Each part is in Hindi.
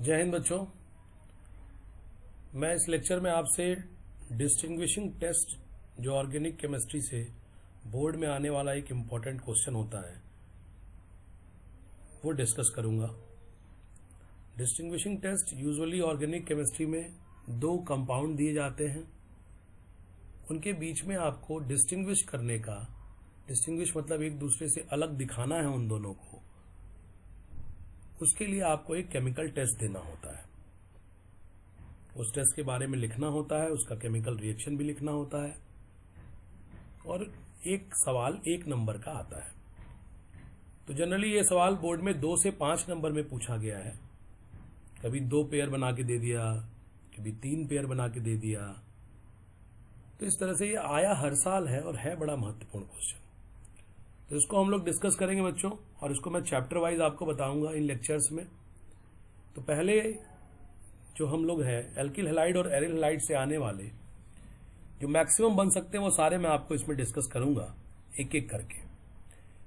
जय हिंद बच्चों। मैं इस लेक्चर में आपसे डिस्टिंग्विशिंग टेस्ट जो ऑर्गेनिक केमिस्ट्री से बोर्ड में आने वाला एक इम्पॉर्टेंट क्वेश्चन होता है वो डिस्कस करूंगा। Distinguishing test usually organic chemistry में दो कंपाउंड दिए जाते हैं, उनके बीच में आपको डिस्टिंग्विश करने का, डिस्टिंग्विश मतलब एक दूसरे से अलग दिखाना है उन दोनों को, उसके लिए आपको एक केमिकल टेस्ट देना होता है। उस टेस्ट के बारे में लिखना होता है, उसका केमिकल रिएक्शन भी लिखना होता है और एक सवाल 1 नंबर का आता है। तो जनरली ये सवाल बोर्ड में 2 से 5 नंबर में पूछा गया है। कभी 2 पेयर बना के दे दिया, कभी 3 पेयर बना के दे दिया। तो इस तरह से ये आया हर साल है और है बड़ा महत्वपूर्ण क्वेश्चन। तो इसको हम लोग डिस्कस करेंगे बच्चों, और इसको मैं चैप्टर वाइज आपको बताऊंगा इन लेक्चर्स में। तो पहले जो हम लोग हैं एल्किल हैलाइड और एरिल हैलाइड से आने वाले जो मैक्सिमम बन सकते हैं वो सारे मैं आपको इसमें डिस्कस करूंगा एक एक करके।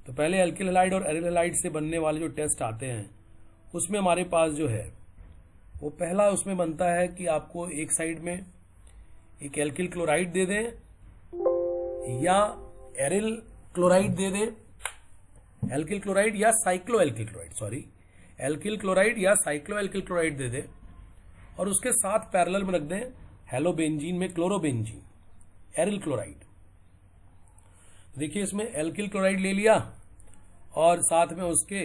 तो पहले एल्किल हैलाइड और एरिल हैलाइड से बनने वाले जो टेस्ट आते हैं उसमें हमारे पास जो है वो पहला उसमें बनता है कि आपको एक साइड में एक एल्किल क्लोराइड दे दें या एरिल क्लोराइड दे दें, एल्किल क्लोराइड या cyclo alkyl chloride, alkyl chloride या साइक्लो एल्किल क्लोराइड दे दें और उसके साथ पैरेलल में रख दें हेलोबेंजीन में क्लोरोबेंजीन एरिल क्लोराइड। देखिए इसमें एल्किल क्लोराइड ले लिया और साथ में उसके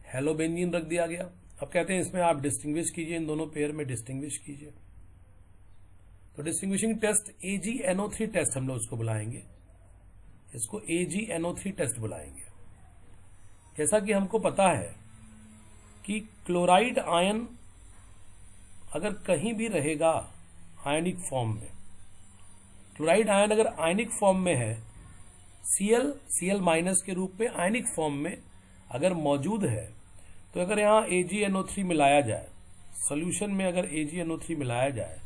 हेलोबेंजीन रख दिया गया। अब कहते हैं इसमें आप डिस्टिंग्विश कीजिए, इन दोनों पेयर में डिस्टिंग्विश कीजिए। तो डिस्टिंग्विशिंग टेस्ट AgNO3 टेस्ट हम लोग उसको बुलाएंगे, इसको AgNO3 टेस्ट बुलाएंगे। जैसा कि हमको पता है कि क्लोराइड आयन अगर कहीं भी रहेगा आयनिक फॉर्म में, क्लोराइड आयन अगर आयनिक फॉर्म में है, Cl माइनस के रूप में आयनिक फॉर्म में अगर मौजूद है, तो अगर यहाँ AgNO3 मिलाया जाए, सॉल्यूशन में अगर AgNO3 मिलाया जाए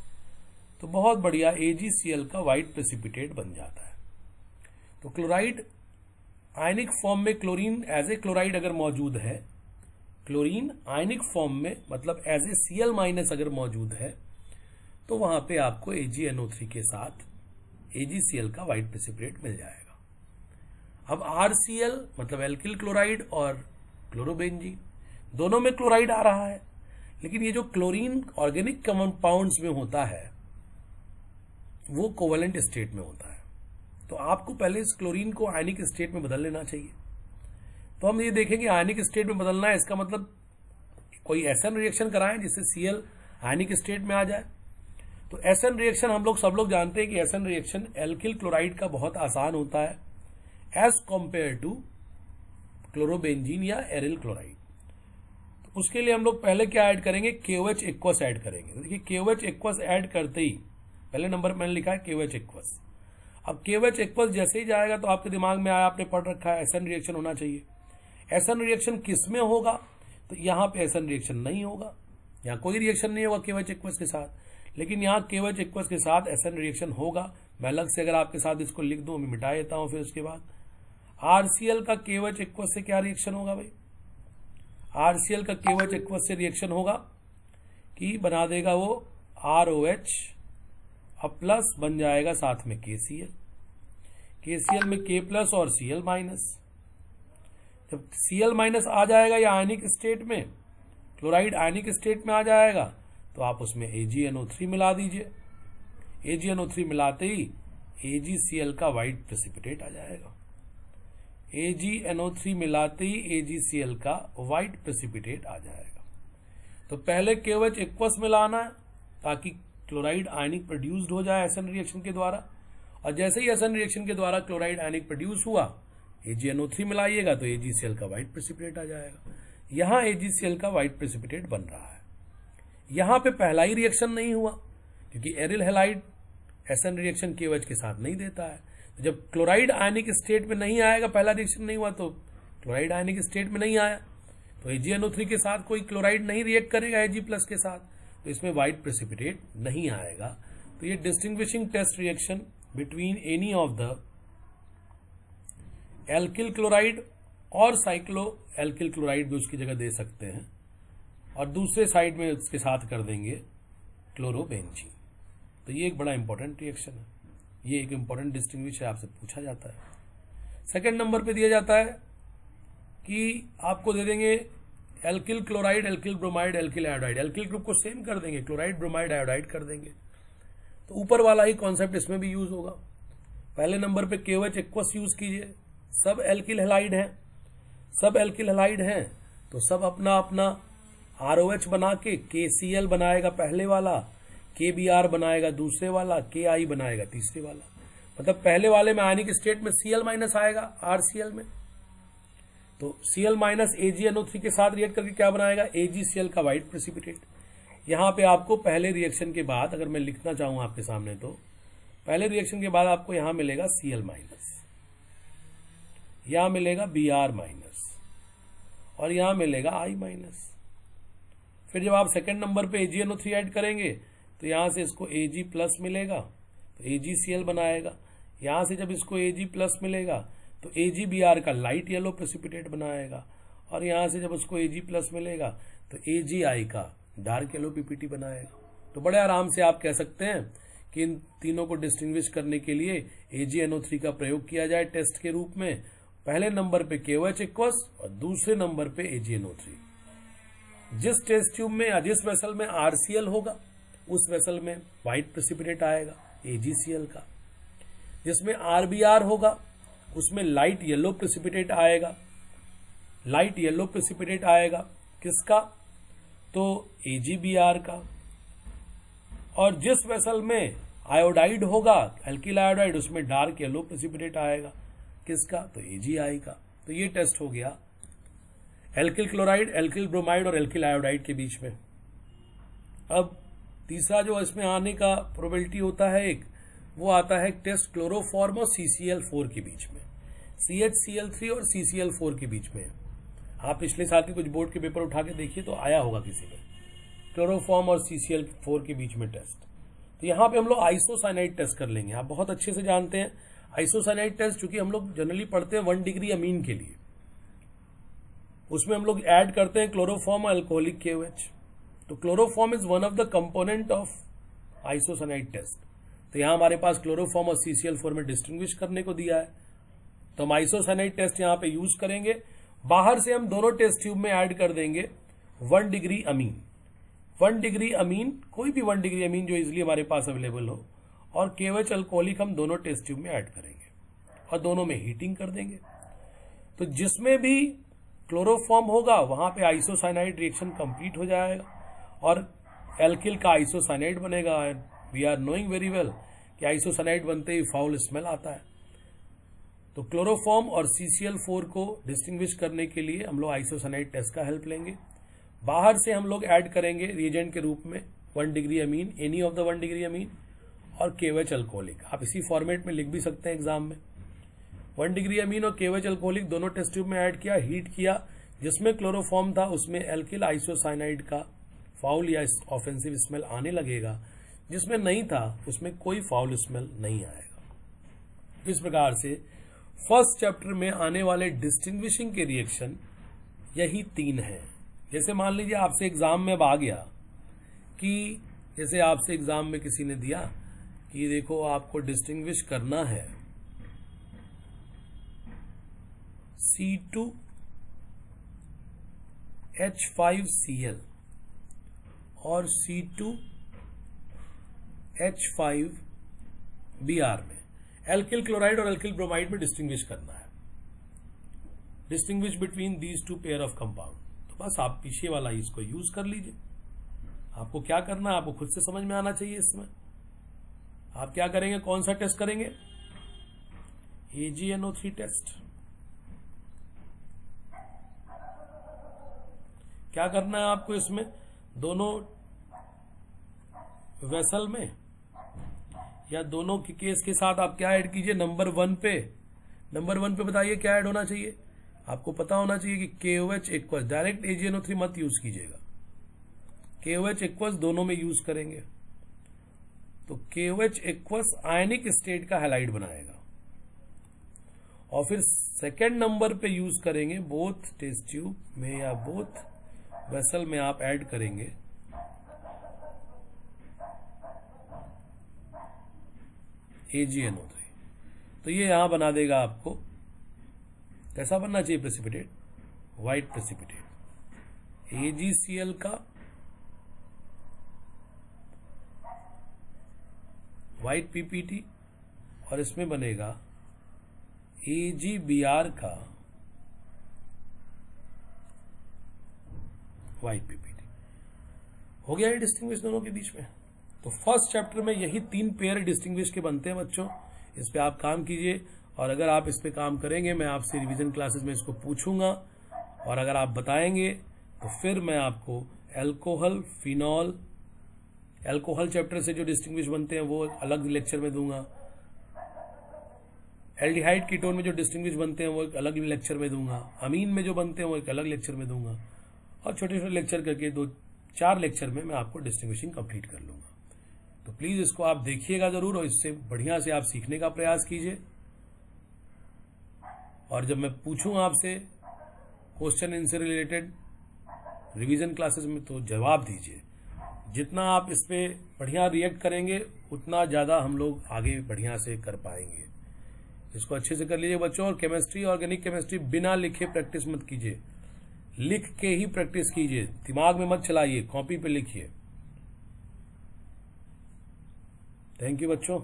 तो बहुत बढ़िया AgCl का व्हाइट प्रेसिपिटेट बन जाता है। तो क्लोराइड आयनिक फॉर्म में क्लोरीन एज ए क्लोराइड अगर मौजूद है, क्लोरीन आयनिक फॉर्म में मतलब एज ए Cl माइनस अगर मौजूद है, तो वहां पे आपको AgNO3 के साथ AgCl का व्हाइट प्रेसिपिटेट मिल जाएगा। अब RCl मतलब एल्किल क्लोराइड और क्लोरोबेंजीन दोनों में क्लोराइड आ रहा है, लेकिन ये जो क्लोरीन ऑर्गेनिक कंपाउंड्स में होता है वो कोवेलेंट स्टेट में होता है। तो आपको पहले इस क्लोरीन को आयनिक स्टेट में बदल लेना चाहिए। तो हम ये देखेंगे आयनिक स्टेट में बदलना है, इसका मतलब कोई एसएन रिएक्शन कराएं जिससे Cl आयनिक स्टेट में आ जाए। तो एसएन रिएक्शन हम लोग सब लोग जानते हैं कि एसएन रिएक्शन एल्किल क्लोराइड का बहुत आसान होता है एज कंपेयर टू क्लोरोबेंजीन या एरिल क्लोराइड। तो उसके लिए हम लोग पहले क्या ऐड करेंगे, KOH एक्वस ऐड करेंगे। तो देखिए KOH एक्वस ऐड करते ही पहले नंबर मैंने लिखा है KOH एक्वस। अब KOH एक्वस जैसे ही जाएगा तो आपके दिमाग में आया, आपने पढ़ रखा है एसएन रिएक्शन होना चाहिए। एसएन रिएक्शन किस में होगा, तो यहाँ पे एसएन रिएक्शन नहीं होगा, यहाँ कोई रिएक्शन नहीं होगा KOH एक्वस के साथ, लेकिन यहाँ KOH एक्वस के साथ एसएन रिएक्शन होगा। मैं अलग से अगर आपके साथ इसको लिख दूं, मैं मिटा देता हूं। फिर उसके बाद RCl का KOH एक्वस से क्या रिएक्शन होगा भाई, RCl का KOH एक्वस से रिएक्शन होगा कि बना देगा वो ROH अब प्लस बन जाएगा साथ में KCl में K प्लस और Cl माइनस। जब Cl माइनस आ जाएगा या आयनिक स्टेट में, क्लोराइड आयनिक स्टेट में आ जाएगा, तो आप उसमें AgNO3 मिला दीजिए। AgNO3 मिलाते ही AgCl का व्हाइट प्रेसिपिटेट आ जाएगा। AgNO3 मिलाते ही AgCl का व्हाइट प्रेसिपिटेट आ जाएगा। तो पहले KOH एक्वस मिलाना है ताकि क्लोराइड आयनिक प्रोड्यूस्ड हो जाए एसएन रिएक्शन के द्वारा, और जैसे ही एसएन रिएक्शन के द्वारा क्लोराइड आयनिक प्रोड्यूस हुआ AgNO3 मिलाइएगा तो AgCl का व्हाइट प्रेसिपिटेट आ जाएगा। यहाँ AgCl का व्हाइट प्रेसिपिटेट बन रहा है। यहाँ पे पहला ही रिएक्शन नहीं हुआ क्योंकि aryl halide SN reaction KOH के साथ नहीं देता है। तो जब क्लोराइड आयनिक स्टेट में नहीं आएगा, पहला रिएक्शन नहीं हुआ तो क्लोराइड आयनिक स्टेट में नहीं आया, तो AgNO3 के साथ कोई क्लोराइड नहीं रिएक्ट करेगा Ag प्लस के साथ, तो इसमें व्हाइट प्रेसिपिटेट नहीं आएगा। तो ये distinguishing test reaction between any of the alkyl chloride और साइक्लो एल्किल क्लोराइड भी उसकी जगह दे सकते हैं, और दूसरे साइड में उसके साथ कर देंगे क्लोरोबेंजीन। तो ये एक बड़ा इंपॉर्टेंट रिएक्शन है, ये एक इंपॉर्टेंट डिस्टिंग्विश है, आपसे पूछा जाता है। सेकंड नंबर पे दिया जाता है कि आपको दे देंगे alkyl chloride, alkyl bromide, alkyl iodide. Alkyl group को सेम कर देंगे, क्लोराइड ब्रोमाइड आयोडाइड कर देंगे। तो ऊपर वाला ही कॉन्सेप्ट इसमें भी यूज होगा। पहले नंबर पे KOH एक्वस यूज कीजिए, सब एल्किल हैलाइड हैं, सब एल्किल हैलाइड हैं तो सब अपना अपना ROH बना के KCl बनाएगा पहले वाला, KBr बनाएगा दूसरे वाला, KI बनाएगा तीसरे वाला। मतलब पहले वाले में आयनिक स्टेट में Cl माइनस आएगा RCl में, तो Cl माइनस AgNO3 के साथ रिएक्ट करके क्या बनाएगा, AgCl का व्हाइट प्रेसिपिटेट। यहां पे आपको पहले रिएक्शन के बाद अगर मैं लिखना चाहूं आपके सामने, तो पहले रिएक्शन के बाद आपको यहां मिलेगा Cl माइनस, यहां मिलेगा Br माइनस, और यहां मिलेगा I माइनस। फिर जब आप सेकंड नंबर पे AgNO3 ऐड करेंगे तो यहां से इसको Ag प्लस मिलेगा तो AgCl बनाएगा, यहां से जब इसको Ag प्लस मिलेगा तो AgBr का लाइट येलो प्रेसिपिटेट बनाएगा, और यहां से जब उसको Ag प्लस मिलेगा तो AgI का डार्क येलो PPT बनाएगा। तो बड़े आराम से आप कह सकते हैं कि इन तीनों को डिस्टिंग्विश करने के लिए AgNO3 का प्रयोग किया जाए टेस्ट के रूप में। पहले नंबर पे KOH एक्वस और दूसरे नंबर पे AgNO3। जिस टेस्ट ट्यूब में या जिस वेसल में RCl होगा उस वेसल में व्हाइट प्रेसिपिटेट आएगा AgCl का, जिसमें RBr होगा उसमें लाइट येलो प्रेसिपिटेट आएगा, लाइट येलो प्रेसिपिटेट आएगा किसका, तो AgBr का। और जिस वेसल में आयोडाइड होगा एल्किल आयोडाइड उसमें डार्क येलो प्रेसिपिटेट आएगा किसका, तो AgI का। तो ये टेस्ट हो गया एल्किल क्लोराइड, एल्किल ब्रोमाइड और एल्किल आयोडाइड के बीच में। अब तीसरा जो इसमें आने का प्रोबेबिलिटी होता है एक, वो आता है टेस्ट क्लोरोफॉर्म और CCl4 के बीच में, CHCl3 और CCl4 के बीच में। आप पिछले साल के कुछ बोर्ड के पेपर उठा के देखिए तो आया होगा किसी में क्लोरोफॉर्म और CCl4 के बीच में टेस्ट। तो यहाँ पे हम लोग आइसोसाइनाइड टेस्ट कर लेंगे। आप बहुत अच्छे से जानते हैं आइसोसाइनाइड टेस्ट, चूंकि हम लोग जनरली पढ़ते हैं 1 डिग्री अमीन के लिए, उसमें हम लोग ऐड करते हैं क्लोरोफॉर्म और अल्कोहलिक KOH। तो chloroform is one of the component of isocyanide test. तो यहां हमारे पास क्लोरोफॉर्म और CCl4 में डिस्टिंग्विश करने को दिया है, तो हम आइसोसाइनाइड टेस्ट यहां पे यूज करेंगे। बाहर से हम दोनों टेस्ट ट्यूब में ऐड कर देंगे 1 डिग्री अमीन, 1 डिग्री अमीन, कोई भी 1 डिग्री अमीन जो इजिली हमारे पास अवेलेबल हो, और KOH अल्कोहलिक हम दोनों टेस्ट ट्यूब में ऐड करेंगे और दोनों में हीटिंग कर देंगे। तो जिसमें भी क्लोरोफॉर्म होगा वहां पे आइसोसाइनाइड रिएक्शन कंप्लीट हो जाएगा और एल्किल का आइसोसाइनाइड बनेगा। We are knowing very well कि आइसोसाइनाइड बनते ही फाउल स्मेल आता है। तो क्लोरोफॉर्म और CCl4 को डिस्टिंग्विश करने के लिए हम लोग आइसोसाइनाइड टेस्ट का हेल्प लेंगे। बाहर से हम लोग ऐड करेंगे रिएजेंट के रूप में 1 degree amine, any of the 1 degree amine, और KOH अल्कोहलिक। आप इसी फॉर्मेट में लिख भी सकते हैं एग्जाम में। 1 डिग्री अमीन और KOH अल्कोहलिक दोनों टेस्ट ट्यूब में ऐड किया, हीट किया। जिसमें क्लोरोफॉर्म था उसमें एल्किल आइसोसाइनाइड का फाउल या ऑफेंसिव स्मेल आने लगेगा, जिसमें नहीं था उसमें कोई फाउल स्मेल नहीं आएगा। इस प्रकार से फर्स्ट चैप्टर में आने वाले डिस्टिंग्विशिंग के रिएक्शन यही 3 हैं। जैसे मान लीजिए आपसे एग्जाम में अब आ गया कि जैसे आपसे एग्जाम में किसी ने दिया कि देखो आपको डिस्टिंग्विश करना है C2H5Cl और C2H5Br में एल्किल क्लोराइड और एल्किल ब्रोमाइड में डिस्टिंग्विश करना है, distinguish between these 2 pair of compound. तो बस आप पीछे वाला इसको यूज कर लीजिए। आपको क्या करना है आपको खुद से समझ में आना चाहिए। इसमें आप क्या करेंगे, कौन सा टेस्ट करेंगे, AgNO3 टेस्ट। क्या करना है आपको इसमें, दोनों वेसल में या दोनों के केस के साथ आप क्या ऐड कीजिए, नंबर 1 पे बताइए क्या ऐड होना चाहिए। आपको पता होना चाहिए कि KOH एक्वस, डायरेक्ट AgNO3 मत यूज कीजिएगा, KOH एक्वस दोनों में यूज करेंगे। तो KOH एक्वस आयनिक स्टेट का हैलाइड बनाएगा और फिर सेकेंड नंबर पे यूज करेंगे बोथ टेस्ट ट्यूब में या बोथ वेसल में आप ऐड करेंगे AgNO3। तो ये यहां बना देगा आपको, कैसा बनना चाहिए प्रेसिपिटेट, व्हाइट प्रेसिपिटेट। AgCl का व्हाइट PPT और इसमें बनेगा AgBr का व्हाइट PPT। हो गया ये डिस्टिंग्विश दोनों के बीच में। तो फर्स्ट चैप्टर में यही 3 पेयर डिस्टिंग्विश के बनते हैं बच्चों, इस पे आप काम कीजिए। और अगर आप इस पे काम करेंगे, मैं आपसे रिवीजन क्लासेस में इसको पूछूंगा, और अगर आप बताएंगे तो फिर मैं आपको अल्कोहल, फिनॉल, अल्कोहल चैप्टर से जो डिस्टिंग्विश बनते हैं वो अलग लेक्चर में दूंगा, एल्डिहाइड कीटोन में जो डिस्टिंग्विश बनते हैं वो एक अलग लेक्चर में दूंगा, अमीन में जो बनते हैं वो एक अलग लेक्चर में दूंगा, और छोटे छोटे लेक्चर करके 2-4 लेक्चर में मैं आपको डिस्टिंग्विशिंग कंप्लीट कर लूंगा। तो प्लीज इसको आप देखिएगा जरूर, और इससे बढ़िया से आप सीखने का प्रयास कीजिए। और जब मैं पूछूंगा आपसे क्वेश्चन इनसे रिलेटेड रिवीजन क्लासेस में, तो जवाब दीजिए। जितना आप इस पे बढ़िया रिएक्ट करेंगे उतना ज्यादा हम लोग आगे बढ़िया से कर पाएंगे। इसको अच्छे से कर लीजिए बच्चों। और केमिस्ट्री, ऑर्गेनिक केमिस्ट्री बिना लिखे प्रैक्टिस मत कीजिए, लिख के ही प्रैक्टिस कीजिए, दिमाग में मत चलाइए, कॉपी पे लिखिए। थैंक यू बच्चों।